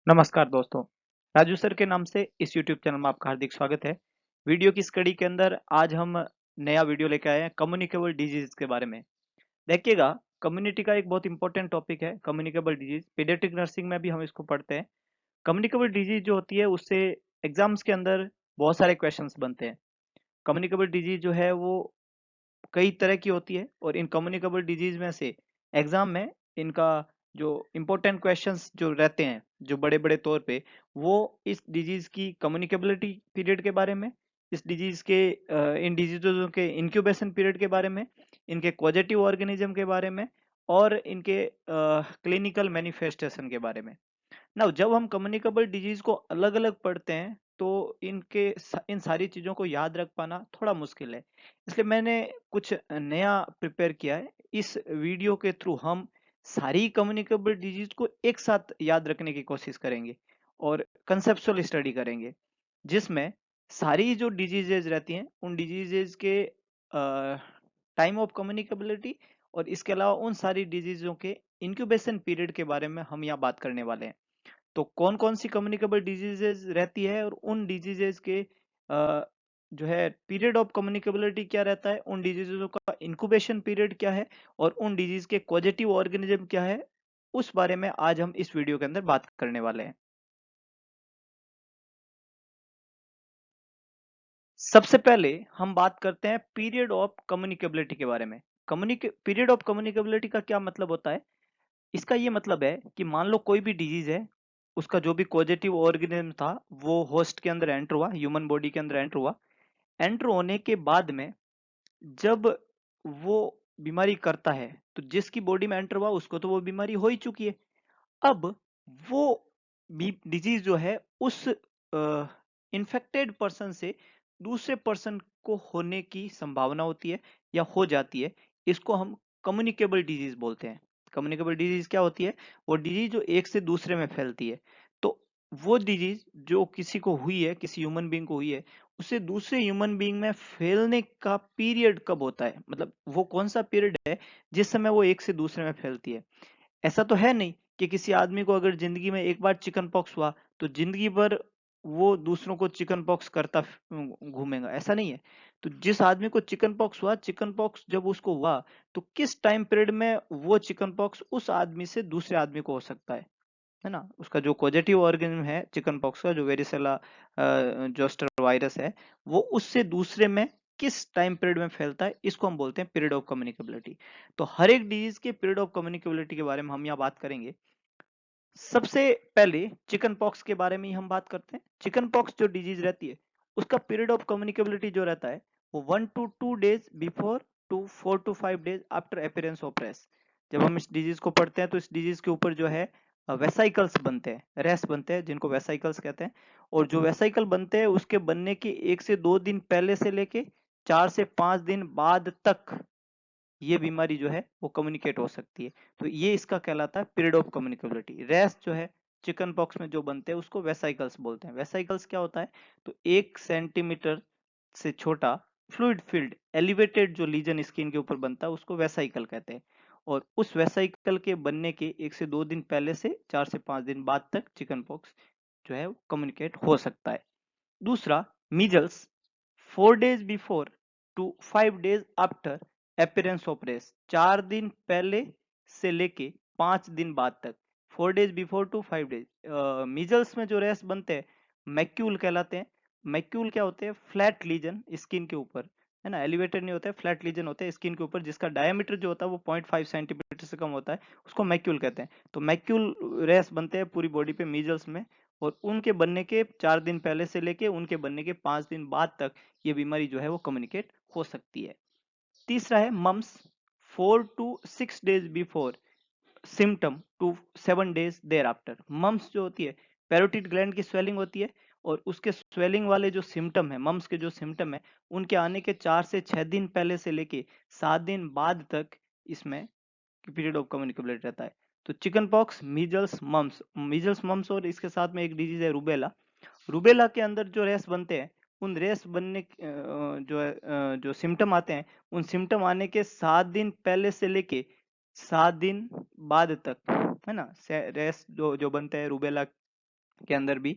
नमस्कार दोस्तों, राजू सर के नाम से इस यूट्यूब चैनल में आपका हार्दिक स्वागत है। वीडियो की इस कड़ी के अंदर आज हम नया वीडियो लेके आए हैं कम्युनिकेबल डिजीज के बारे में। देखिएगा, कम्युनिटी का एक बहुत इंपॉर्टेंट टॉपिक है कम्युनिकेबल डिजीज। पीडियाट्रिक नर्सिंग में भी हम इसको पढ़ते हैं। कम्युनिकेबल डिजीज जो होती है उससे एग्जाम्स के अंदर बहुत सारे क्वेश्चंस बनते हैं। कम्युनिकेबल डिजीज जो है वो कई तरह की होती है और इन कम्युनिकेबल डिजीज में से एग्जाम में इनका जो इम्पोर्टेंट क्वेश्चंस जो रहते हैं जो बड़े बड़े तौर पे वो इस डिजीज की कम्युनिकेबिलिटी पीरियड के बारे में, इस डिजीज के इन डिजीजों के इंक्यूबेशन पीरियड के बारे में, इनके पॉजिटिव ऑर्गेनिज्म के बारे में और इनके क्लिनिकल मैनिफेस्टेशन के बारे में। ना जब हम कम्युनिकेबल डिजीज को अलग अलग पढ़ते हैं तो इन सारी चीजों को याद रख पाना थोड़ा मुश्किल है। इसलिए मैंने कुछ नया प्रिपेयर किया है। इस वीडियो के थ्रू हम सारी कम्युनिकेबल डिजीज को एक साथ याद रखने की कोशिश करेंगे और कंसेप्चुअल स्टडी करेंगे, जिसमें सारी जो डिजीजेज रहती हैं उन डिजीजेज के टाइम ऑफ कम्युनिकेबिलिटी और इसके अलावा उन सारी डिजीजों के इंक्यूबेशन पीरियड के बारे में हम यहाँ बात करने वाले हैं। तो कौन कौन सी कम्युनिकेबल डिजीजेज रहती है और उन डिजीजेज के जो है पीरियड ऑफ कम्युनिकेबिलिटी क्या रहता है, उन डिजीजों का इंक्यूबेशन पीरियड क्या है और उन डिजीज के पॉजिटिव ऑर्गेनिज्म क्या है, उस बारे में आज हम इस वीडियो के अंदर बात करने वाले हैं। सबसे पहले हम बात करते हैं पीरियड ऑफ कम्युनिकेबिलिटी के बारे में। पीरियड ऑफ कम्युनिकेबिलिटी का क्या मतलब होता है? इसका ये मतलब है कि मान लो कोई भी डिजीज है, उसका जो भी पॉजिटिव ऑर्गेनिज्म था वो होस्ट के अंदर एंटर हुआ, ह्यूमन बॉडी के अंदर एंटर हुआ। एंटर होने के बाद में जब वो बीमारी करता है तो जिसकी बॉडी में एंटर हुआ उसको तो वो बीमारी हो ही चुकी है। अब वो डिजीज जो है उस इन्फेक्टेड पर्सन से दूसरे पर्सन को होने की संभावना होती है या हो जाती है। इसको हम कम्युनिकेबल डिजीज बोलते हैं। कम्युनिकेबल डिजीज क्या होती है? वो डिजीज जो एक से दूसरे में फैलती है। तो वो डिजीज जो किसी को हुई है, किसी ह्यूमन बीइंग को हुई है, उसे दूसरे ह्यूमन बीइंग में फैलने का पीरियड कब होता है, मतलब वो कौन सा पीरियड है जिस समय वो एक से दूसरे में फैलती है। ऐसा तो है नहीं कि किसी आदमी को अगर जिंदगी में एक बार चिकन पॉक्स हुआ तो जिंदगी भर वो दूसरों को चिकन पॉक्स करता घूमेगा, ऐसा नहीं है। तो जिस आदमी को चिकन पॉक्स हुआ, चिकन पॉक्स जब उसको हुआ तो किस टाइम पीरियड में वो चिकन पॉक्स उस आदमी से दूसरे आदमी को हो सकता है ना। उसका जो पॉजिटिव ऑर्गेनिज्म है चिकन पॉक्स का, जो वेरिसेला जोस्टर वायरस है, वो उससे दूसरे में किस टाइम पीरियड में फैलता है, इसको हम बोलते हैं पीरियड ऑफ कम्युनिकेबिलिटी। तो हर एक डिजीज के पीरियड ऑफ कम्युनिकेबिलिटी के बारे में हम यहाँ बात करेंगे। सबसे पहले चिकन पॉक्स के बारे में ही हम बात करते हैं। चिकन पॉक्स जो डिजीज रहती है उसका पीरियड ऑफ कम्युनिकेबिलिटी जो रहता है वो 1 to 2 days before to 4 to 5 days after appearance of rash. जब हम इस डिजीज को पढ़ते हैं तो इस डिजीज के ऊपर जो है वेसाइकल्स बनते हैं, रेस बनते हैं, जिनको वेसाइकल्स कहते हैं। और जो वेसाइकल बनते हैं उसके बनने के 1 से 2 दिन पहले से लेके 4 से 5 दिन बाद तक ये बीमारी जो है वो कम्युनिकेट हो सकती है। तो ये इसका कहलाता है पीरियड ऑफ कम्युनिकेबिलिटी। रेस जो है चिकन पॉक्स में जो बनते हैं उसको वेसाइकल्स बोलते हैं। वेसाइकल्स क्या होता है? तो 1 सेंटीमीटर से छोटा फ्लूइड फील्ड एलिवेटेड जो लीजन स्किन के ऊपर बनता है उसको वेसाइकल कहते हैं। और उस वेसाइकल के बनने के 1 से 2 दिन पहले से 4 से 5 दिन बाद तक चिकन पॉक्स जो है कम्युनिकेट हो सकता है। दूसरा, measles 4 days before to 5 days after appearance of rash. 4 दिन पहले से लेके 5 दिन बाद तक, 4 days before to 5 days। Measles में जो रेस बनते हैं मैक्यूल कहलाते हैं। मैक्यूल क्या होते हैं? फ्लैट लीजन स्किन के ऊपर, है ना, एलिवेटेड नहीं होता है, फ्लैट लीजन होते हैं स्किन के ऊपर जिसका डायमीटर जो होता है वो 0.5 सेंटीमीटर से कम होता है, उसको मैक्यूल कहते हैं। तो मैक्यूल रेस बनते हैं पूरी बॉडी पे मीजल्स में, और उनके बनने के 4 दिन पहले से लेके उनके बनने के 5 दिन बाद तक ये बीमारी जो है वो कम्युनिकेट हो सकती है। तीसरा है mumps, 4 to 6 days before symptom to 7 days there after. Mumps जो होती है, पैरोटिड ग्लैंड की स्वेलिंग होती है, और उसके स्वेलिंग वाले जो सिम्टम है, मम्स के जो सिम्टम है, उनके आने के 4 से 6 दिन पहले से लेके 7 दिन बाद तक इसमें पीरियड ऑफ कम्युनिकेबिलिटी रहता है। तो चिकन पॉक्स, मीजल्स मम्स और इसके साथ में एक डिजीज है रूबेला। रूबेला के अंदर जो रेस बनते हैं, उन रेस बनने जो है जो सिम्टम आते हैं, उन सिम्टम आने के 7 दिन पहले से लेके 7 दिन बाद तक, है ना, रेस जो जो बनते हैं रूबेला के अंदर भी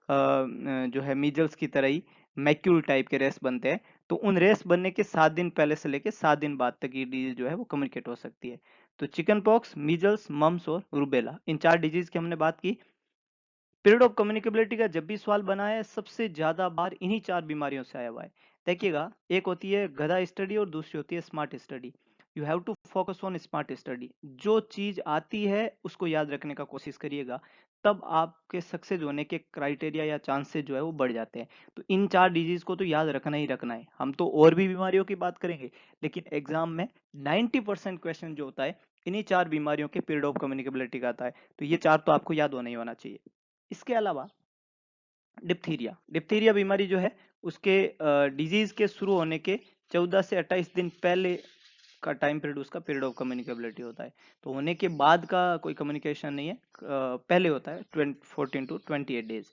जो है मीजल्स की तरह ही मैक्यूल टाइप के रेस बनते हैं। तो उन रेस बनने के 7 दिन पहले से लेके 7 दिन बाद तक ये डिजीज जो है वो कम्युनिकेट हो सकती है। तो चिकन पॉक्स, मीजल्स, मम्स और रूबेला, इन 4 डिजीज की हमने बात की। पीरियड ऑफ कम्युनिकेबिलिटी का जब भी सवाल बना है, सबसे ज्यादा बार इन्हीं 4 बीमारियों से आया हुआ है। देखिएगा, एक होती है गधा स्टडी और दूसरी होती है smart study. You have to focus on smart study. जो चीज आती है उसको याद रखने का कोशिश करिएगा, तब आपके सक्सेस होने के क्राइटेरिया या चांसेस जो है वो बढ़ जाते हैं। तो इन 4 डिजीज को तो याद रखना ही रखना है। हम तो और भी बीमारियों की बात करेंगे, लेकिन एग्जाम में 90% क्वेश्चन जो होता है इन्हीं 4 बीमारियों के पीरियड ऑफ कम्युनिकेबिलिटी का आता है। तो ये 4 तो आपको याद होना ही होना चाहिए। इसके अलावा डिप्थीरिया, डिप्थीरिया बीमारी जो है उसके डिजीज के शुरू होने के 14 से 28 दिन पहले का टाइम पीरियड उसका पीरियड ऑफ कम्युनिकेबिलिटी होता है। तो होने के बाद का कोई कम्युनिकेशन नहीं है, पहले होता है 14 टू 28 डेज।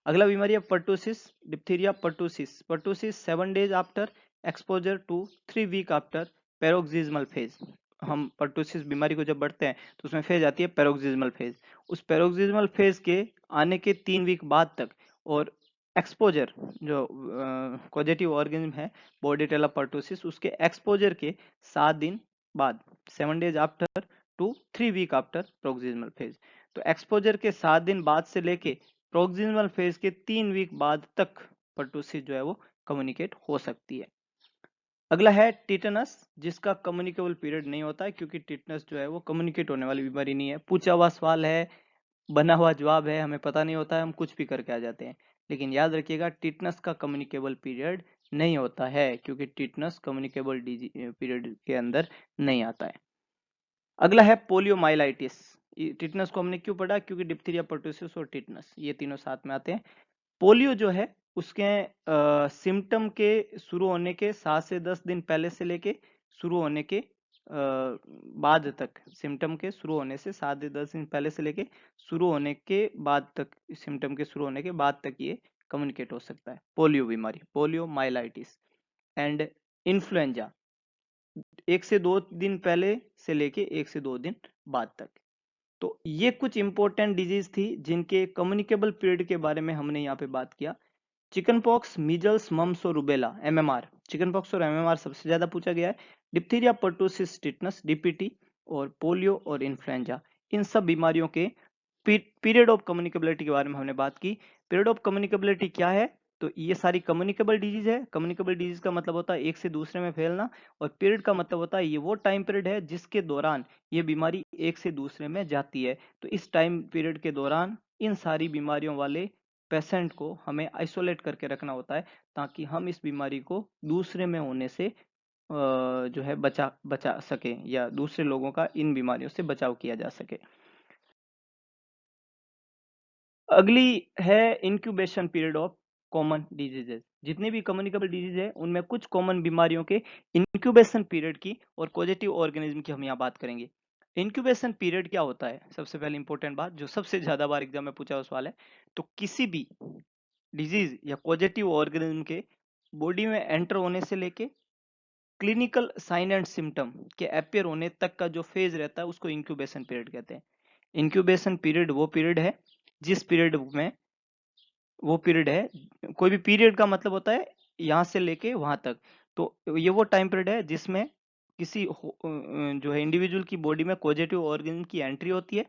अगला बीमारी है pertussis, diphtheria pertussis. Pertussis 7 days after exposure to 3 week after paroxysmal phase. हम पर्टूसिस बीमारी को जब बढ़ते हैं तो उसमें फेज आती है पैरोक्सिज्मल फेज। उस पैरोक्सिज्मल फेज के आने के 3 वीक बाद तक और एक्सपोजर जो कॉजेटिव ऑर्गेनिज्म है बोर्डेटेला पर्टूसिस, उसके एक्सपोजर के 7 दिन बाद, 7 days after to 3 week after paroxysmal phase. तो एक्सपोजर के 7 दिन बाद से लेके प्रोक्सिजमल फेज के 3 वीक बाद तक पर्टूसिस जो है वो कम्युनिकेट हो सकती है। अगला है टिटनस, जिसका कम्युनिकेबल पीरियड नहीं होता है, क्योंकि टिटनस जो है वो कम्युनिकेट होने वाली बीमारी नहीं है। पूछा हुआ सवाल है, बना हुआ जवाब है, हमें पता नहीं होता है, हम कुछ भी करके आ जाते हैं। लेकिन याद रखिएगा, टिटनस का कम्युनिकेबल पीरियड नहीं होता है, क्योंकि टिटनस कम्युनिकेबल पीरियड के अंदर नहीं आता है। अगला है पोलियोमाइलाइटिस। टिटनस को हमने क्यों पढ़ा, क्योंकि डिप्थीरिया, पर्टूसिस और टिटनस ये तीनों साथ में आते हैं। पोलियो जो है उसके सिम्टम के शुरू होने के 7 से 10 दिन पहले से लेके शुरू होने के बाद तक, सिम्टम के शुरू होने से 7 से 10 दिन पहले से लेके शुरू होने के बाद तक, सिम्टम के शुरू होने के बाद तक ये कम्युनिकेट हो सकता है, पोलियो बीमारी, पोलियो माइलाइटिस। एंड इन्फ्लुएंजा 1 से 2 दिन पहले से लेके 1 से 2 दिन बाद तक। तो ये कुछ इंपॉर्टेंट डिजीज थी जिनके कम्युनिकेबल पीरियड के बारे में हमने यहाँ पे बात किया। चिकन पॉक्स, मीजल्स, मम्स और रूबेला, एमएमआर। चिकन पॉक्स और एमएमआर सबसे ज्यादा पूछा गया है। डिप्थीरिया, पर्टूसिस, टिटनस, डीपीटी और पोलियो और इन्फ्लुएंजा, इन सब बीमारियों के पीरियड ऑफ कम्युनिकेबिलिटी के बारे में हमने बात की। पीरियड ऑफ कम्युनिकेबिलिटी क्या है, तो ये सारी कम्युनिकेबल डिजीज है। कम्युनिकेबल डिजीज का मतलब होता है एक से दूसरे में फैलना, और पीरियड का मतलब होता है ये वो टाइम पीरियड है जिसके दौरान ये बीमारी एक से दूसरे में जाती है। तो इस टाइम पीरियड के दौरान इन सारी बीमारियों वाले पेशेंट को हमें आइसोलेट करके रखना होता है, ताकि हम इस बीमारी को दूसरे में होने से जो है बचा बचा सके, या दूसरे लोगों का इन बीमारियों से बचाव किया जा सके। अगली है incubation period of common diseases. जितनी भी कम्युनिकेबल डिजीज है उनमें कुछ कॉमन बीमारियों के इंक्यूबेशन पीरियड की और पॉजिटिव ऑर्गेनिज्म की हम यहाँ बात करेंगे। इंक्यूबेशन पीरियड क्या होता है, सबसे पहले इंपॉर्टेंट बात जो सबसे ज्यादा बार एग्जाम में पूछा हुआ सवाल है। तो किसी भी डिजीज या पॉजिटिव ऑर्गेनिज्म के बॉडी में एंटर होने से लेके क्लिनिकल साइन एंड सिम्टम के अपियर होने तक का जो फेज रहता है उसको इंक्यूबेशन पीरियड कहते हैं। इंक्यूबेशन पीरियड वो पीरियड है जिस पीरियड में, वो पीरियड है, कोई भी पीरियड का मतलब होता है यहाँ से लेके वहां तक। तो ये वो टाइम पीरियड है जिसमें किसी जो है इंडिविजुअल की बॉडी में पॉजिटिव ऑर्गेनिज्म की एंट्री होती है।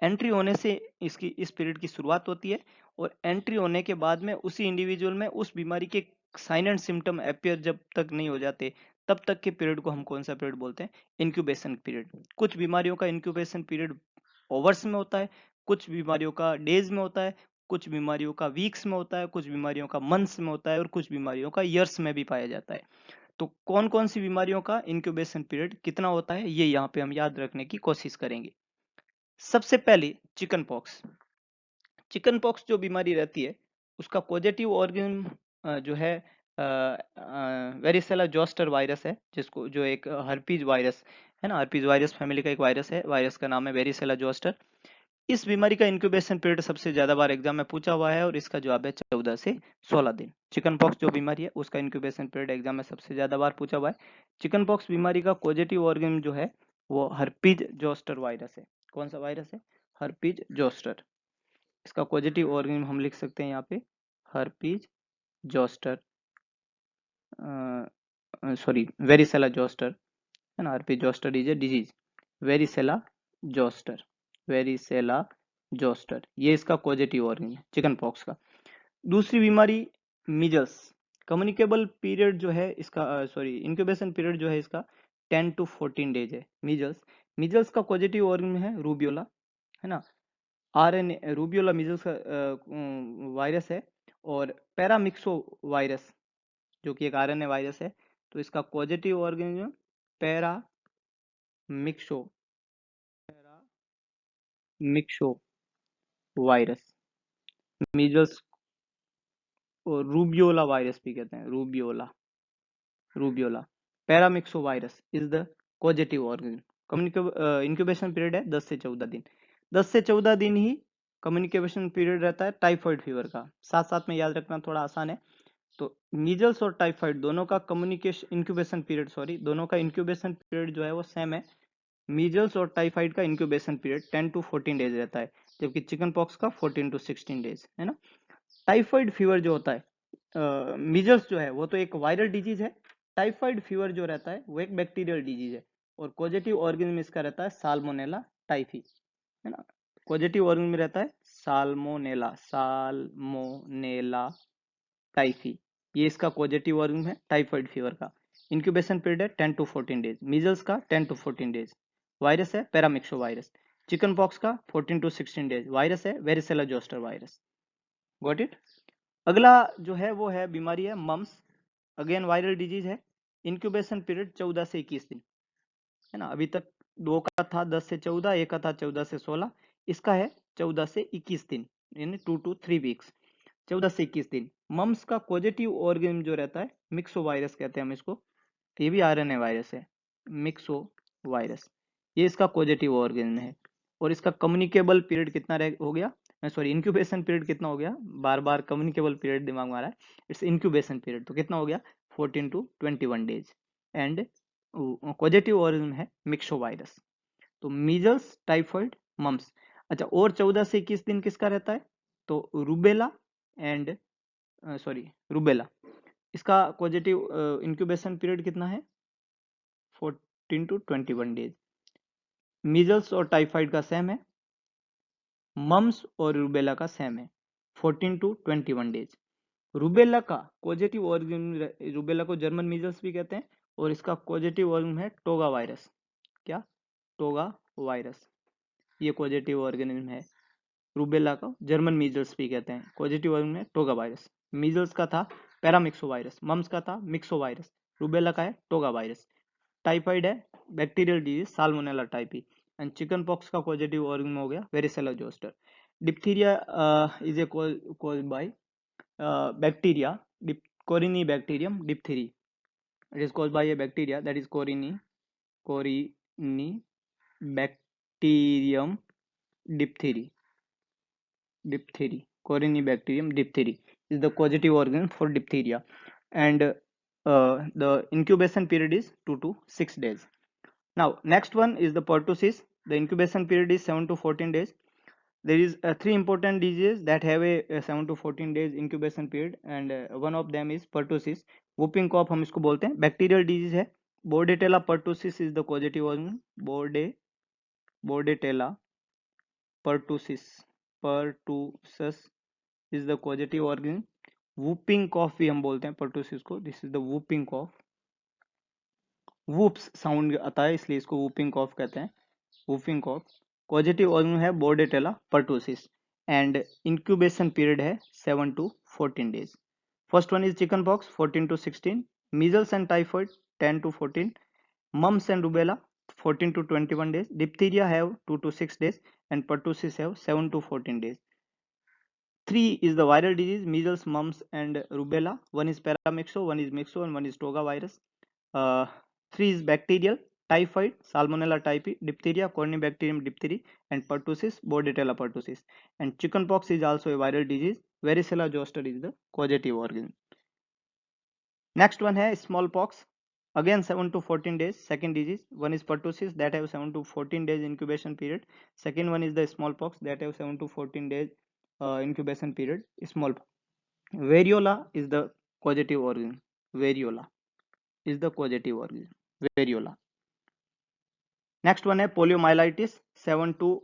एंट्री होने से इसकी इस पीरियड की शुरुआत होती है, और एंट्री होने के बाद में उसी इंडिविजुअल में उस बीमारी के साइन एंड सिम्टम अपियर जब तक नहीं हो जाते, तब तक के पीरियड को हम कौन सा पीरियड बोलते हैं, इंक्यूबेशन पीरियड। कुछ बीमारियों का इंक्यूबेशन पीरियड ओवर्स में होता है, कुछ बीमारियों का डेज में होता है, कुछ बीमारियों का वीक्स में होता है, कुछ बीमारियों का मंथ्स में होता है, और कुछ बीमारियों का ईयर्स में भी पाया जाता है। तो कौन कौन सी बीमारियों का इंक्यूबेशन पीरियड कितना होता है, ये यहाँ पे हम याद रखने की कोशिश करेंगे। सबसे पहले चिकन पॉक्स। चिकन पॉक्स जो बीमारी रहती है उसका पॉजिटिव ऑर्गेनिज्म जो है वेरिसेला जोस्टर वायरस है, जिसको जो एक हर्पीज वायरस है ना, हर्पीज वायरस फैमिली का एक वायरस है, वायरस का नाम है वेरिसेला जोस्टर। इस बीमारी का इंक्यूबेशन पीरियड सबसे ज्यादा बार एग्जाम में पूछा हुआ है, और इसका जवाब है 14 से 16 दिन। चिकन पॉक्स जो बीमारी है उसका इंक्यूबेशन पीरियड एग्जाम में सबसे ज्यादा बार पूछा हुआ है। चिकन पॉक्स बीमारी का पॉजिटिव ऑर्गेनिज्म जो है वो हर्पीज जोस्टर वायरस है। कौन सा वायरस है, हर्पीज जोस्टर। इसका कॉजेटिव ऑर्गेनिज्म हम लिख सकते हैं यहाँ पे herpes zoster, sorry varicella zoster, है ना। Herpes zoster is a disease, varicella zoster, varicella zoster, ये इसका कॉजेटिव ऑर्गेनिज्म चिकन पॉक्स का। दूसरी बीमारी मीजल्स, कम्युनिकेबल पीरियड जो है इसका, सॉरी इंक्यूबेशन पीरियड जो है इसका 10 to 14 डेज है। मीजल्स, मीजल्स का पॉजिटिव ऑर्गन है रूबियोला, है ना। आरएनए रूबियोला मीजल्स का वायरस है, और पैरामिक्सो वायरस जो कि एक आरएनए वायरस है, तो इसका positive organism paramyxo, paramyxo virus, measles और रूबियोला वायरस भी कहते हैं, rubeola, rubeola, paramyxo virus is the causative organism. Incubation period है 10 से 14 दिन, 10 से 14 दिन ही कम्युनिकेशन पीरियड रहता है टाइफाइड फीवर का। साथ साथ में याद रखना थोड़ा आसान है। तो मीजल्स और टाइफाइड दोनों का कम्युनिकेशन इंक्यूबेशन पीरियड, सॉरी दोनों का इंक्यूबेशन पीरियड जो है वो सेम है। मीजल्स और टाइफाइड का इंक्यूबेशन पीरियड 10 to 14 डेज रहता है, जबकि चिकन पॉक्स का 14 to 16 डेज, है ना। टाइफाइड फीवर जो होता है, मीजल्स जो है वो तो एक वायरल डिजीज है, टाइफाइड फीवर जो रहता है वो एक बैक्टीरियल डिजीज है, और पॉजिटिव ऑर्गेनिज्म इसका रहता है साल्मोनेला टाइफी, है ना। पॉजिटिव ऑर्गेनिज्म में रहता है साल्मोनेला, साल्मोनेला टाइफी, ये इसका पॉजिटिव ऑर्गेनिज्म है टाइफाइड फीवर का। इंक्यूबेशन पीरियड है 10 to 14 डेज, मीजल्स का 10 to 14 डेज, वायरस है पैरामिक्सो वायरस। चिकन पॉक्स का 14 to 16 डेज, वायरस है varicella zoster virus. Got it. अगला जो है वो है बीमारी है मम्स, अगेन वायरल डिजीज है। इंक्यूबेशन पीरियड 14 से 21 दिन, है ना। अभी तक दो का था 10 से 14, एक का था 14 से 16, इसका है 14 से 21 दिन, यानी 2 to 3 वीक्स, 14 से 21 दिन। मम्स का पॉजिटिव ऑर्गेनिज्म जो रहता है मिक्सो वायरस कहते हैं हम इसको, ये भी आरएनए वायरस है, मिक्सो वायरस, ये इसका पॉजिटिव ऑर्गेनिज्म है। और इसका कम्युनिकेबल पीरियड कितना हो गया, सॉरी इंक्यूबेशन पीरियड कितना हो गया, बार बार कम्युनिकेबल पीरियड दिमाग में आ रहा है, इट्स इंक्यूबेशन पीरियड, तो कितना हो गया 14 to 21 days. And positive organism है मिक्सो वायरस। तो मीजल्स टाइफाइड मम्स। अच्छा, और 14 से 21 दिन किसका रहता है, तो रूबेला एंड, सॉरी रूबेला, इसका पॉजिटिव इंक्यूबेशन पीरियड कितना है 14 to 21 डेज। मीजल्स और टाइफाइड का सेम है, मम्स और रूबेला का सेम है 14 to 21 डेज। रूबेला का पॉजिटिव ऑर्गेनिज्म, रूबेला को जर्मन मीजल्स भी कहते हैं, और इसका पॉजिटिव ऑर्गेनिज्म है टोगा वायरस। क्या, टोगा वायरस, ये पॉजिटिव ऑर्गेनिज्म है। रूबेला को जर्मन मीजल्स भी कहते हैं, पॉजिटिव ऑर्गेनिज्म है टोगा वायरस। मीजल्स का था पैरामिक्सो वायरस, मम्स का था मिक्सो वायरस, रूबेला का है टोगा वायरस। टाइफाइड है bacterial disease salmonella Taipei, and chicken pox का पॉजिटिव ऑर्गेनिज्म हो गया varicella zoster. Diphtheria is a caused by bacteria, Corynebacterium diphtheria. It is caused by a bacteria, that is Corynebacterium diphtheria. Corynebacterium diphtheria is the causative organ for diphtheria, and the incubation period is 2 to 6 days. Now next one is the pertussis. The incubation period is 7 to 14 days. There is three important diseases that have a 7 to 14 days incubation period, and one of them is pertussis. Whooping cough हम इसको बोलते हैं, bacterial disease है। Bordetella pertussis is the causative organ. Bordetella pertussis is the causative organ. whooping cough भी हम बोलते हैं pertussis को, this is the whooping cough. whoops sound आता है इसलिए इसको whooping cough कहते हैं, whooping cough. पॉजिटिव ऑर्गन है Bordetella pertussis, and incubation period है 7 to 14 days. First one is chicken pox 14 to 16, measles and typhoid 10 to 14, mumps and rubella 14 to 21 days, diphtheria have 2 to 6 days, and pertussis have 7 to 14 days. 3 is the viral disease, measles, mumps and rubella. One is paramyxo, one is myxo, and one is toga virus. 3 is bacterial, typhoid, salmonella typhi, diphtheria, corynebacterium diphtheria, and pertussis, bordetella pertussis. And chickenpox is also a viral disease. Varicella zoster is the causative organ. Next one है smallpox. Again 7 to 14 days. Second disease. One is pertussis that have 7 to 14 days incubation period. Second one is the smallpox that have 7 to 14 days incubation period, small. Variola is the causative organism. Variola is the causative organism. Variola. Next one है poliomyelitis. 7 to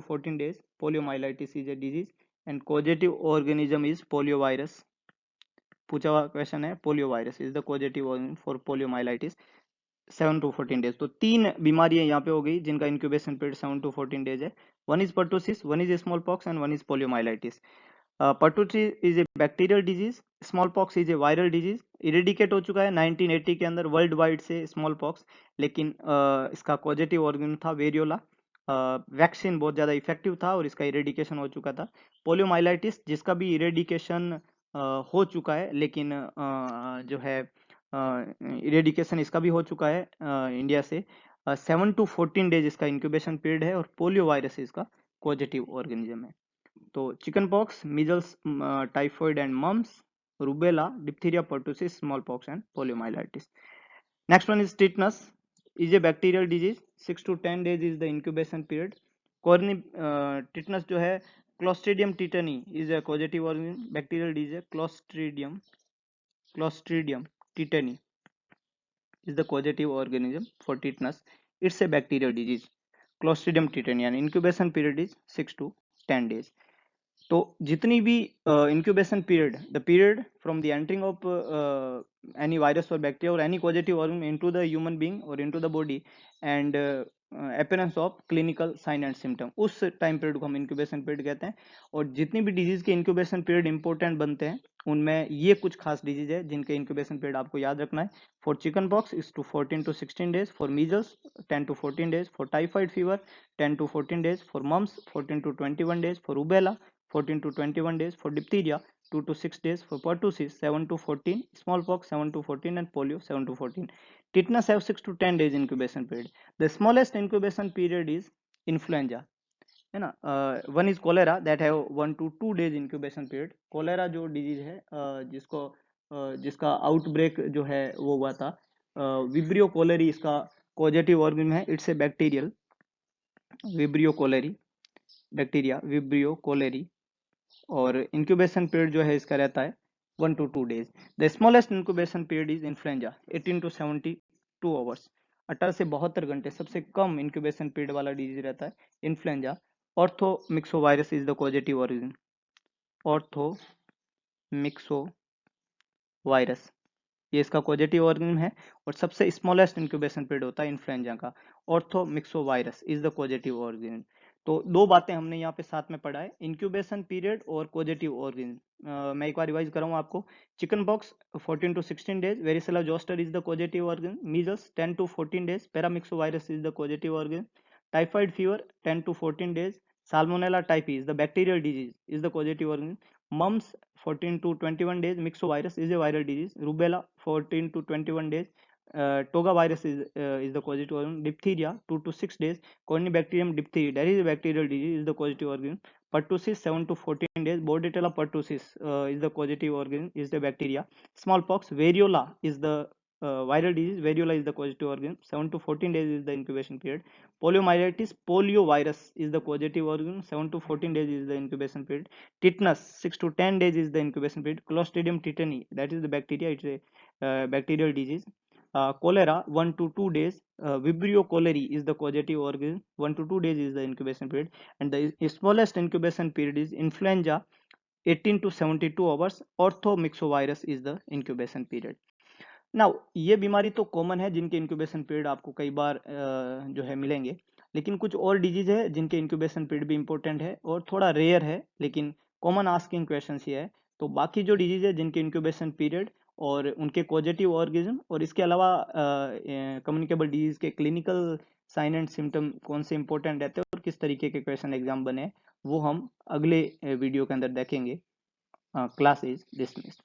14 days. Poliomyelitis is a disease and causative organism is poliovirus. पूछा हुआ question है, poliovirus is the causative organism for poliomyelitis. 7 to 14 days. तो तीन बीमारियां यहाँ पे हो गई जिनका इंक्यूबेशन पीरियड 7 to 14 डेज है. One is pertussis, one is small pox and one is poliomyelitis. Pertussis is a bacterial disease, small pox is a viral disease. Eradicate हो चुका है 1980 के अंदर वर्ल्ड वाइड से स्मॉल पॉक्स, लेकिन इसका positive organ था वेरियोला. वैक्सीन बहुत ज़्यादा इफेक्टिव था और इसका इरेडिकेशन हो चुका था. पोलियोमाइलाइटिस जिसका भी इरेडिकेशन हो चुका है, लेकिन जो है इरेडिकेशन इसका भी हो चुका है इंडिया से. 7 to 14 डेज इसका इंक्यूबेशन पीरियड है और पोलियो वायरस इसका पॉजिटिव ऑर्गेनिज्म है. तो chicken pox, measles, typhoid and mumps, rubella, diphtheria, pertussis, small pox and poliomyelitis. Next one is tetanus, is a bacterial disease. 6 to 10 days is the incubation period. कॉर्नी tetanus जो है Clostridium tetani is a causative organism. Bacterial disease है Clostridium tetani is the causative organism for tetanus. It's a bacterial disease. Clostridium tetani and incubation period is 6 to 10 days. तो जितनी भी incubation period, the period from the entering of any virus or bacteria or any causative organism into the human being or into the body and appearance of clinical sign and symptom, उस time period को हम incubation period कहते हैं. और जितनी भी disease के incubation period important बनते हैं उनमें ये कुछ खास डिजीज है जिनके इंक्यूबेशन पीरियड आपको याद रखना है. For chicken pox is to 14 to 16 days. For measles 10 to 14 days. For typhoid fever 10 to 14 days. For mumps 14 to 21 days. For rubella 14 to 21 days. For diphtheria 2 to 6 days. For pertussis 7 to 14. Smallpox 7 to 14 and polio 7 to 14. Tetanus have 6 to 10 days incubation period. The smallest incubation period is influenza, है ना. One is cholera that have 1 to 2 days incubation period. Cholera जो disease है जिसका outbreak जो है वो हुआ था, विब्रियो कोलेरी इसका पॉजिटिव ऑर्गेनिज्म है. It's a bacterial vibrio cholerae, bacteria vibrio cholerae. और इंक्यूबेशन पीरियड जो है इसका रहता है 1 to 2 days. The smallest incubation period is influenza 18 to 72 hours. 18 से 72 घंटे सबसे कम इंक्यूबेशन पीरियड वाला डिजीज रहता है influenza. Orthomyxovirus is the causative origin. Orthomyxovirus ये इसका पॉजिटिव ऑर्गेनिज्म है और सबसे स्मॉलेस्ट इंक्यूबेशन पीरियड होता है इन्फ्लुएंजा का. ऑर्थोमिक्सोवायरस इज द पॉजिटिव ऑर्गेनिज्म. तो दो बातें हमने यहाँ पे साथ में पढ़ा है, इंक्यूबेशन पीरियड और पॉजिटिव ऑर्गेनिज्म. मैं एक बार रिवाइज कर रहा हूँ आपको. Chicken pox 14 to 16 days. Varicella zoster is the causative organism. Measles 10 to 14 days. Paramyxovirus is the causative organism. Typhoid fever 10 to 14 days. Salmonella typhi is the bacterial disease is the causative organism. Mumps 14 to 21 days. Myxovirus is a viral disease. Rubella 14 to 21 days. Toga virus is the causative organism. Diphtheria 2 to 6 days. Corynebacterium diphtheria that is a bacterial disease is the causative organism. Pertussis 7 to 14 days. Bordetella pertussis is the causative organism is the bacteria. Smallpox variola is the viral disease. Variola is the causative organism. 7 to 14 days is the incubation period. Poliomyelitis, poliovirus is the causative organism. 7 to 14 days is the incubation period. Tetanus 6 to 10 days is the incubation period. Clostridium tetani that is the bacteria, it's a bacterial disease. Cholera 1 to 2 days. Vibrio cholerae is the causative organism. 1 to 2 days is the incubation period. And the smallest incubation period is influenza 18 to 72 hours. Orthomyxovirus is the incubation period. Now ये बीमारी तो common है जिनके incubation period आपको कई बार जो है मिलेंगे, लेकिन कुछ और डिजीज है जिनके इंक्यूबेशन पीरियड भी इंपॉर्टेंट है और थोड़ा रेयर है, लेकिन कॉमन आस्किंग क्वेश्चन ये है. तो बाकी जो डिजीज है जिनके इंक्यूबेशन पीरियड और उनके पॉजिटिव ऑर्गेनिज्म और इसके अलावा कम्युनिकेबल डिजीज के क्लिनिकल साइन एंड सिम्टम कौन से इंपॉर्टेंट रहते हैं और किस तरीके के क्वेश्चन एग्जाम बने, वो हम अगले वीडियो के अंदर देखेंगे. Class is dismissed.